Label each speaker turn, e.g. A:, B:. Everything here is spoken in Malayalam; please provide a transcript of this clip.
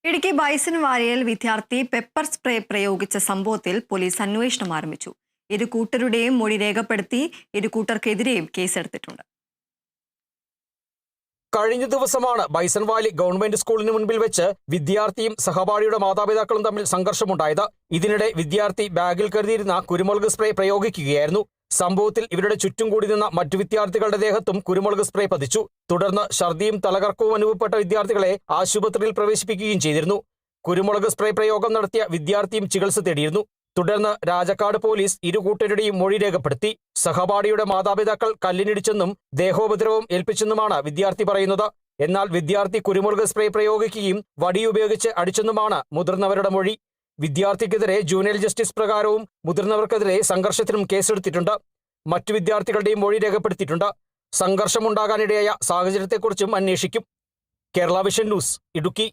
A: ഇടുക്കി ബൈസൺവാലിയിൽ വിദ്യാർത്ഥി പെപ്പർ സ്പ്രേ പ്രയോഗിച്ച സംഭവത്തിൽ പോലീസ് അന്വേഷണം ആരംഭിച്ചു. ഇരു കൂട്ടരുടെയും മൊഴി രേഖപ്പെടുത്തി ഇരു കൂട്ടർക്കെതിരെയും കേസെടുത്തിട്ടുണ്ട്.
B: കഴിഞ്ഞ ദിവസമാണ് ബൈസൺവാലി ഗവൺമെന്റ് സ്കൂളിന് മുൻപിൽ വെച്ച് വിദ്യാർത്ഥിയും സഹപാഠിയുടെ മാതാപിതാക്കളും തമ്മിൽ സംഘർഷമുണ്ടായത്. ഇതിനിടെ വിദ്യാർത്ഥി ബാഗിൽ കരുതിയിരുന്ന കുരുമുളക് സ്പ്രേ പ്രയോഗിക്കുകയായിരുന്നു. സംഭവത്തിൽ ഇവരുടെ ചുറ്റും കൂടി നിന്ന മറ്റു വിദ്യാർത്ഥികളുടെ ദേഹത്തും കുരുമുളക് സ്പ്രേ പതിച്ചു. തുടർന്ന് ഛർദിയും തലകറക്കവും അനുഭവപ്പെട്ട വിദ്യാർത്ഥികളെ ആശുപത്രിയിൽ പ്രവേശിപ്പിക്കുകയും ചെയ്തിരുന്നു. കുരുമുളക് സ്പ്രേ പ്രയോഗം നടത്തിയ വിദ്യാർത്ഥിയും ചികിത്സ തേടിയിരുന്നു. തുടർന്ന് രാജക്കാട് പോലീസ് ഇരു കൂട്ടരുടെയും മൊഴി രേഖപ്പെടുത്തി. സഹപാഠിയുടെ മാതാപിതാക്കൾ കല്ലിനിടിച്ചെന്നും ദേഹോപദ്രവം ഏൽപ്പിച്ചെന്നുമാണ് വിദ്യാർത്ഥി പറയുന്നത്. എന്നാൽ വിദ്യാർത്ഥി കുരുമുളക് സ്പ്രേ പ്രയോഗിക്കുകയും വടിയുപയോഗിച്ച് അടിച്ചെന്നുമാണ് മുതിർന്നവരുടെ മൊഴി. വിദ്യാർത്ഥിക്കെതിരെ ജൂനിയർ ജസ്റ്റിസ് പ്രകാരവും മുതിർന്നവർക്കെതിരെ സംഘർഷത്തിനും കേസെടുത്തിട്ടുണ്ട്. മറ്റു വിദ്യാർത്ഥികളുടെയും മൊഴി രേഖപ്പെടുത്തിയിട്ടുണ്ട്. സംഘർഷമുണ്ടാകാനിടയായ സാഹചര്യത്തെക്കുറിച്ചും അന്വേഷിക്കും. Kerala vision news, Idukki.